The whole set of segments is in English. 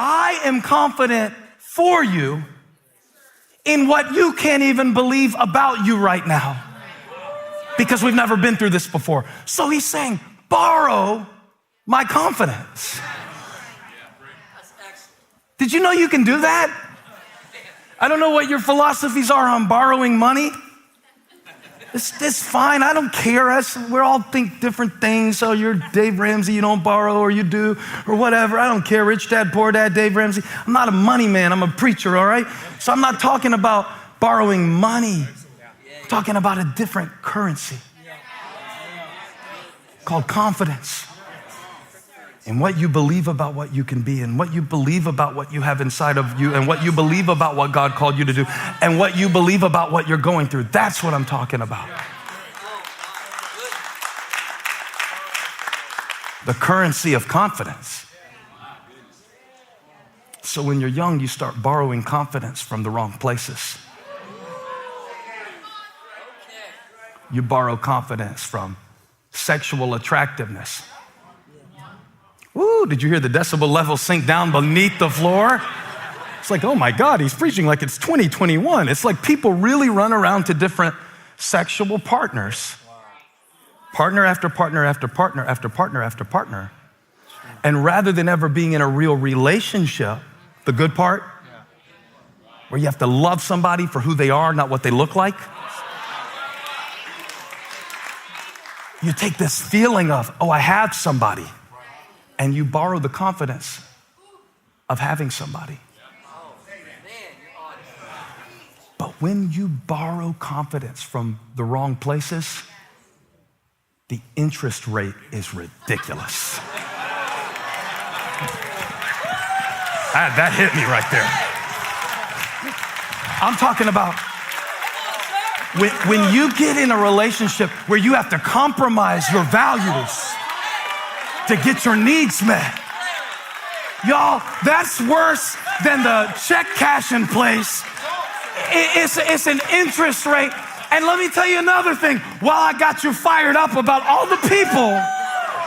I am confident for you in what you can't even believe about you right now, because we've never been through this before. So he's saying, borrow my confidence. Did you know you can do that? I don't know what your philosophies are on borrowing money. It's fine. I don't care. We all think different things. So you're Dave Ramsey, you don't borrow, or you do, or whatever. I don't care. Rich dad, poor dad, Dave Ramsey. I'm not a money man. I'm a preacher, all right? So I'm not talking about borrowing money. I'm talking about a different currency called confidence. And what you believe about what you can be, and what you believe about what you have inside of you, and what you believe about what God called you to do, and what you believe about what you're going through. That's what I'm talking about. The currency of confidence. So when you're young, you start borrowing confidence from the wrong places. You borrow confidence from sexual attractiveness. Woo, did you hear the decibel level sink down beneath the floor? It's like, oh my God, he's preaching like it's 2021. It's like people really run around to different sexual partners. Partner after partner after partner after partner after partner. And rather than ever being in a real relationship, the good part, where you have to love somebody for who they are, not what they look like. You take this feeling of, oh, I have somebody. And you borrow the confidence of having somebody. But when you borrow confidence from the wrong places, the interest rate is ridiculous. That hit me right there. I'm talking about when you get in a relationship where you have to compromise your values to get your needs met. Y'all, that's worse than the check cashing place. It's an interest rate. And let me tell you another thing. While I got you fired up about all the people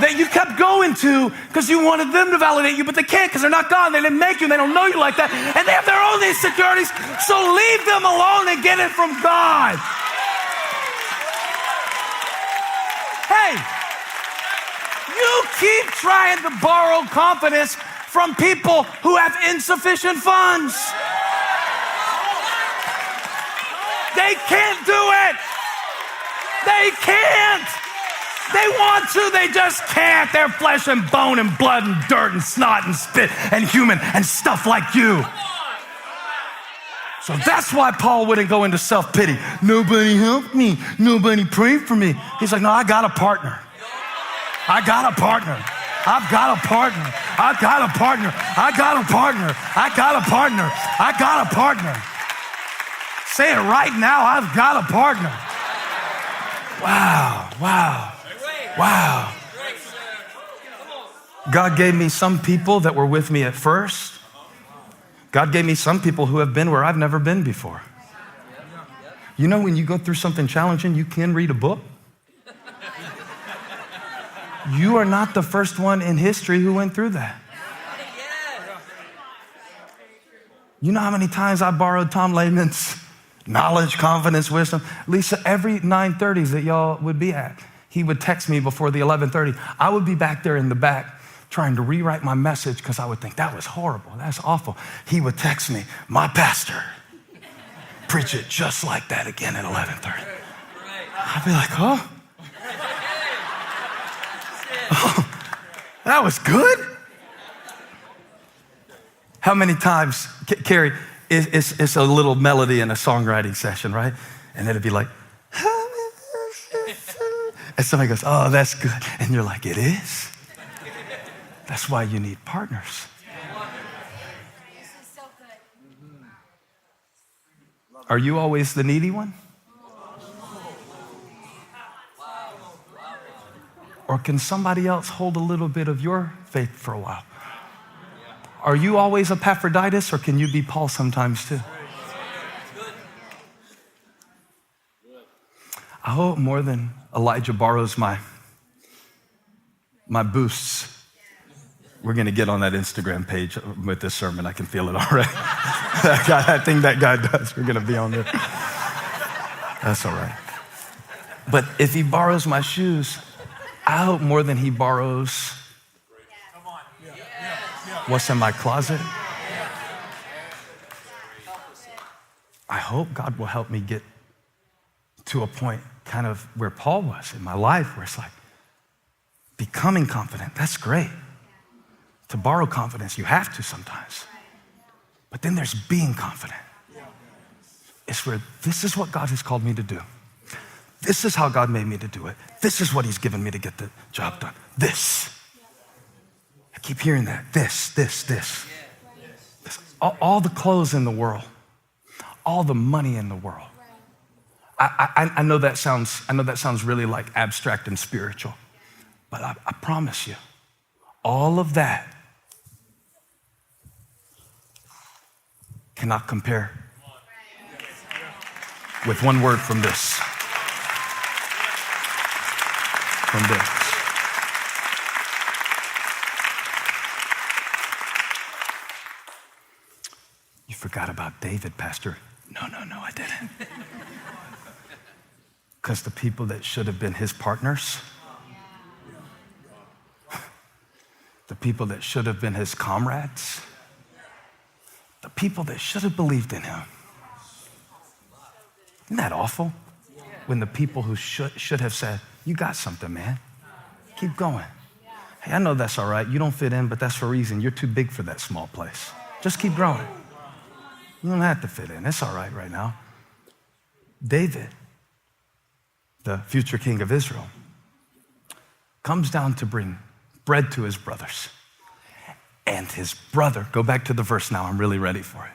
that you kept going to because you wanted them to validate you, but they can't because they're not God. They didn't make you. They don't know you like that. And they have their own insecurities. So leave them alone and get it from God. Hey. You keep trying to borrow confidence from people who have insufficient funds. They can't do it. They can't. They want to, they just can't. They're flesh and bone and blood and dirt and snot and spit and human and stuff like you. So that's why Paul wouldn't go into self-pity. Nobody helped me. Nobody prayed for me. He's like, no, I got a partner. I got a partner. I've got a partner. I got a partner. I got a partner. I got a partner. I got a partner. Say it right now. I've got a partner. Wow, wow, wow. God gave me some people that were with me at first. God gave me some people who have been where I've never been before. You know, when you go through something challenging, you can read a book. You are not the first one in history who went through that. You know how many times I borrowed Tom Lehman's knowledge, confidence, wisdom? Lisa, every 9:30s that y'all would be at, he would text me before the 11:30. I would be back there in the back trying to rewrite my message because I would think, that was horrible, that's awful. He would text me, my pastor, preach it just like that again at 11:30. I'd be like, oh, that was good. How many times, Carrie, it's a little melody in a songwriting session, right? And it'd be like, and somebody goes, oh, that's good. And you're like, it is? That's why you need partners. Are you always the needy one? Or can somebody else hold a little bit of your faith for a while? Are you always Epaphroditus, or can you be Paul sometimes too? I hope more than Elijah borrows my boosts. We're going to get on that Instagram page with this sermon. I can feel it already. I think that guy does. We're going to be on there. That's all right. But if he borrows my shoes, I hope more than he borrows what's in my closet. I hope God will help me get to a point kind of where Paul was in my life, where it's like becoming confident. That's great. To borrow confidence, you have to sometimes. But then there's being confident. It's where this is what God has called me to do. This is how God made me to do it. This is what he's given me to get the job done. This. I keep hearing that. This. All the clothes in the world, all the money in the world. I know that sounds really like abstract and spiritual, but I promise you, all of that cannot compare with one word from this. From this. You forgot about David, Pastor. No, I didn't. Because the people that should have been his partners, the people that should have been his comrades, the people that should have believed in him. Isn't that awful? When the people who should have said, you got something, man. Keep going. Hey, I know that's all right. You don't fit in, but that's for a reason. You're too big for that small place. Just keep growing. You don't have to fit in. It's all right now. David, the future king of Israel, comes down to bring bread to his brothers. And his brother, go back to the verse now, I'm really ready for it,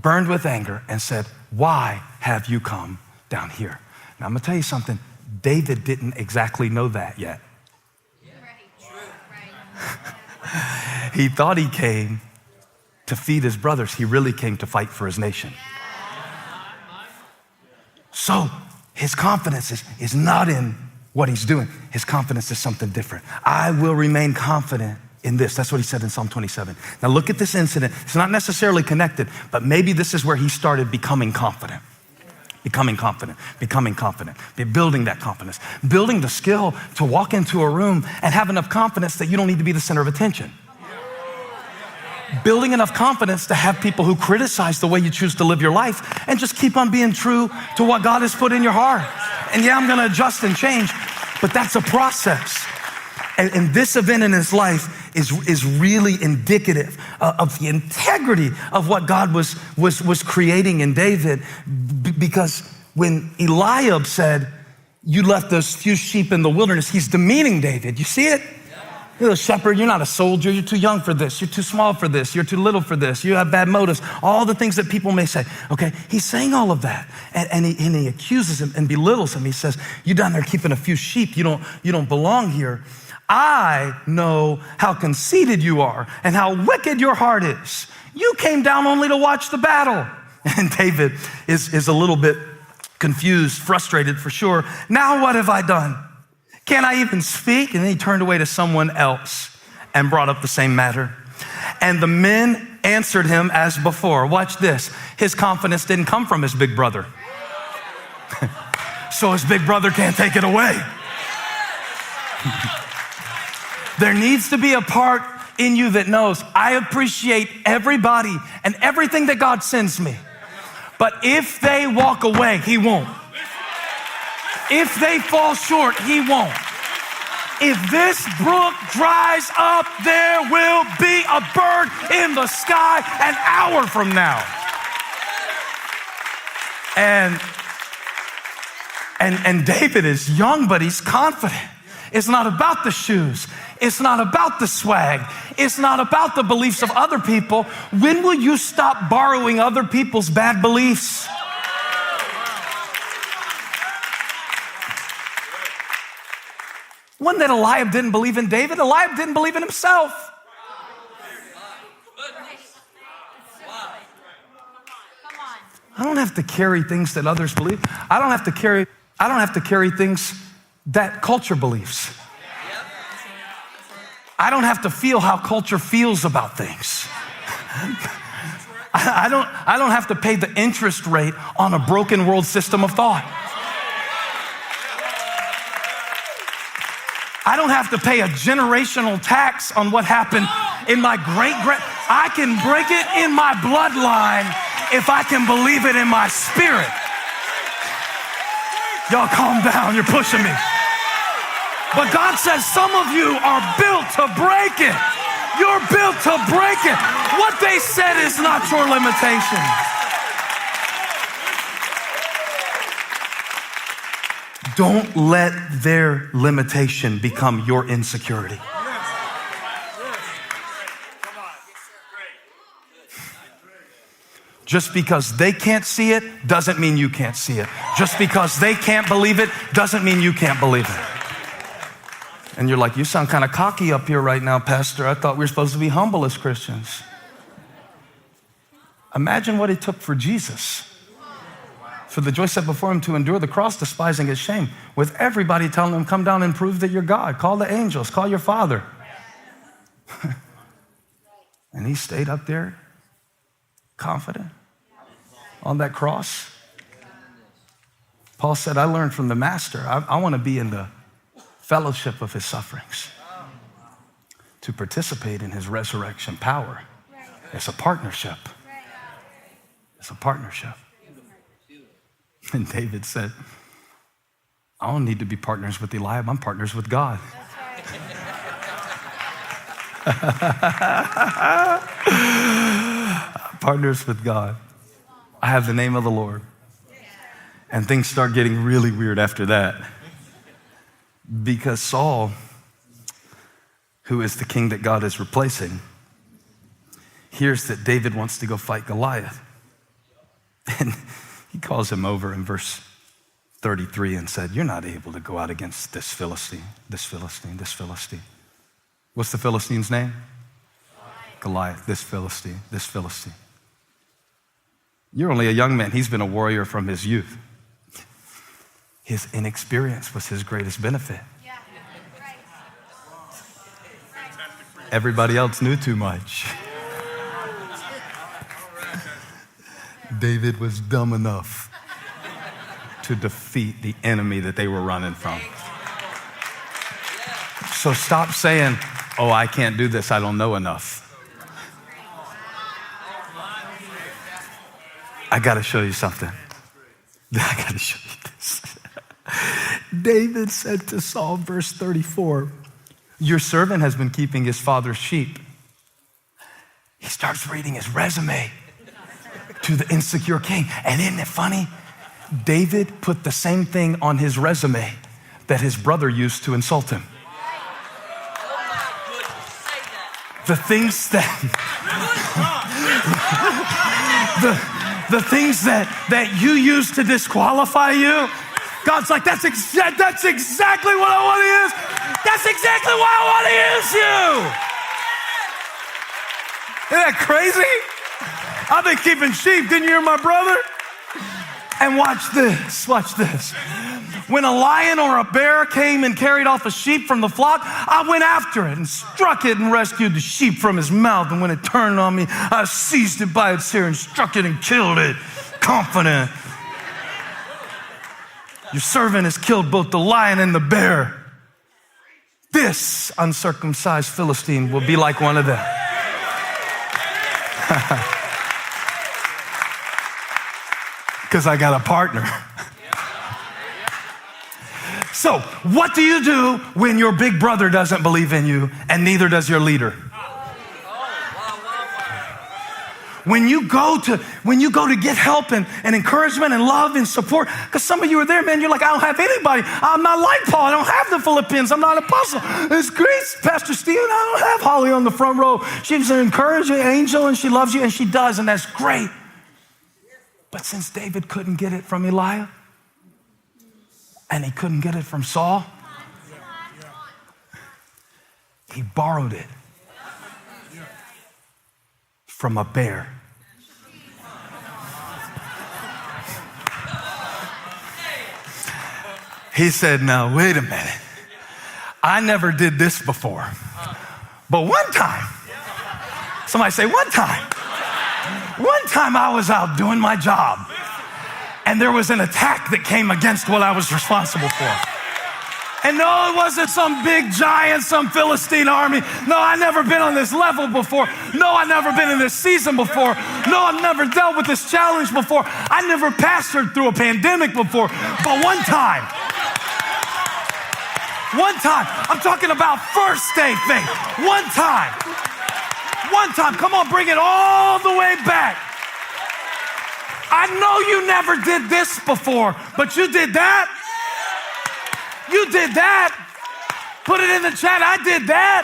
burned with anger and said, why have you come down here? Now I'm gonna tell you something, David didn't exactly know that yet. He thought he came to feed his brothers. He really came to fight for his nation. So his confidence is not in what he's doing. His confidence is something different. I will remain confident in this. That's what he said in Psalm 27. Now look at this incident. It's not necessarily connected, but maybe this is where he started becoming confident. Becoming confident, building that confidence, building the skill to walk into a room and have enough confidence that you don't need to be the center of attention. Building enough confidence to have people who criticize the way you choose to live your life and just keep on being true to what God has put in your heart. And yeah, I'm gonna adjust and change, but that's a process. And this event in his life is really indicative of the integrity of what God was creating in David, because when Eliab said, you left those few sheep in the wilderness, he's demeaning David. You see it? You're a shepherd, you're not a soldier, you're too young for this, you're too small for this, you're too little for this, you have bad motives, all the things that people may say, okay? He's saying all of that, and he accuses him and belittles him. He says, you down there keeping a few sheep, you don't belong here. I know how conceited you are and how wicked your heart is. You came down only to watch the battle. And David is a little bit confused, frustrated for sure. Now what have I done? Can't I even speak? And then he turned away to someone else and brought up the same matter. And the men answered him as before. Watch this. His confidence didn't come from his big brother. So his big brother can't take it away. There needs to be a part in you that knows, I appreciate everybody and everything that God sends me. But if they walk away, he won't. If they fall short, he won't. If this brook dries up, there will be a bird in the sky an hour from now. And David is young, but he's confident. It's not about the shoes. It's not about the swag. It's not about the beliefs of other people. When will you stop borrowing other people's bad beliefs? One that Eliab didn't believe in David, Eliab didn't believe in himself. I don't have to carry things that others believe. I don't have to carry things that culture believes. I don't have to feel how culture feels about things. I don't have to pay the interest rate on a broken world system of thought. I don't have to pay a generational tax on what happened in my great-grand. I can break it in my bloodline if I can believe it in my spirit. Y'all calm down, you're pushing me. But God says some of you are built to break it. You're built to break it. What they said is not your limitation. Don't let their limitation become your insecurity. Just because they can't see it doesn't mean you can't see it. Just because they can't believe it doesn't mean you can't believe it. And you're like, you sound kind of cocky up here right now, Pastor. I thought we were supposed to be humble as Christians. Imagine what it took for Jesus, for the joy set before him to endure the cross, despising its shame, with everybody telling him, come down and prove that you're God. Call the angels, call your Father. And he stayed up there, confident, on that cross. Paul said, I learned from the Master. I want to be in the fellowship of his sufferings, to participate in his resurrection power. It's a partnership. It's a partnership. And David said, I don't need to be partners with Eliab. I'm partners with God. Partners with God. I have the name of the Lord. And things start getting really weird after that. Because Saul, who is the king that God is replacing, hears that David wants to go fight Goliath. And he calls him over in verse 33 and said, you're not able to go out against this Philistine, this Philistine, this Philistine. What's the Philistine's name? Goliath, this Philistine, this Philistine. You're only a young man. He's been a warrior from his youth. His inexperience was his greatest benefit. Everybody else knew too much. David was dumb enough to defeat the enemy that they were running from. So stop saying, oh, I can't do this. I don't know enough. I got to show you something. I got to show you this. David said to Saul, verse 34, your servant has been keeping his father's sheep. He starts reading his resume to the insecure king. And isn't it funny? David put the same thing on his resume that his brother used to insult him. The things that the things that you use to disqualify you, God's like, that's exactly what I want to use. That's exactly why I want to use you. Isn't that crazy? I've been keeping sheep. Didn't you hear my brother? And watch this. When a lion or a bear came and carried off a sheep from the flock, I went after it and struck it and rescued the sheep from his mouth. And when it turned on me, I seized it by its hair and struck it and killed it, confident. Your servant has killed both the lion and the bear. This uncircumcised Philistine will be like one of them. Because I got a partner. So, what do you do when your big brother doesn't believe in you and neither does your leader? When you go to get help and encouragement and love and support, because some of you are there, man, you're like, I don't have anybody. I'm not like Paul. I don't have the Philippians. I'm not an apostle. It's great, Pastor Steven. I don't have Holly on the front row. She's an encouraging angel and she loves you, and she does, and that's great. But since David couldn't get it from Eliab, and he couldn't get it from Saul, he borrowed it from a bear. He said, now, wait a minute. I never did this before. But one time, somebody say one time. One time I was out doing my job and there was an attack that came against what I was responsible for. And no, it wasn't some big giant, some Philistine army. No, I've never been on this level before. No, I've never been in this season before. No, I've never dealt with this challenge before. I never pastored through a pandemic before. But one time, I'm talking about first day faith. One time, come on, bring it all the way back. I know you never did this before, but you did that. You did that. Put it in the chat. I did that.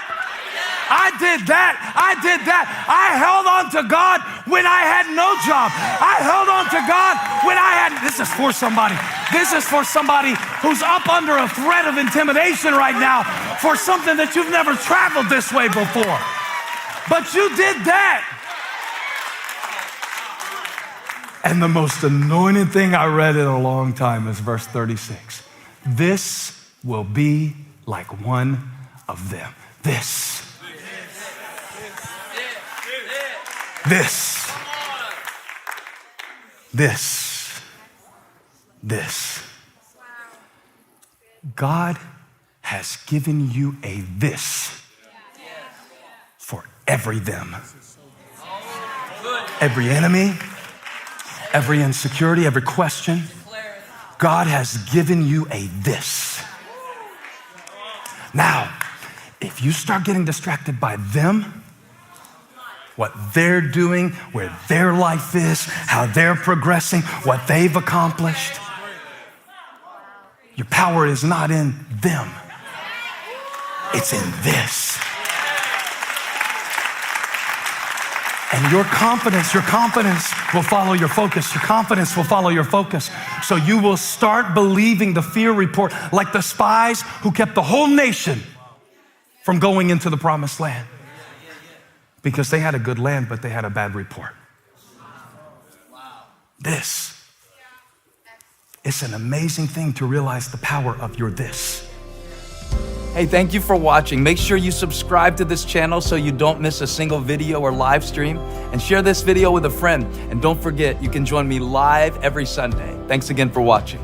I did that. I did that. I held on to God when I had no job. I held on to God when I had, this is for somebody. This is for somebody who's up under a threat of intimidation right now for something that you've never traveled this way before. But you did that. And the most anointing thing I read in a long time is verse 36. This will be like one of them. This. God has given you a this for every them. Every enemy, every insecurity, every question. God has given you a this. Now, if you start getting distracted by them, what they're doing, where their life is, how they're progressing, what they've accomplished, your power is not in them. It's in this. And your confidence will follow your focus. Your confidence will follow your focus. So you will start believing the fear report like the spies who kept the whole nation from going into the promised land. Because they had a good land, but they had a bad report. This. It's an amazing thing to realize the power of your this. Hey, thank you for watching. Make sure you subscribe to this channel so you don't miss a single video or live stream, and share this video with a friend. And don't forget, you can join me live every Sunday. Thanks again for watching.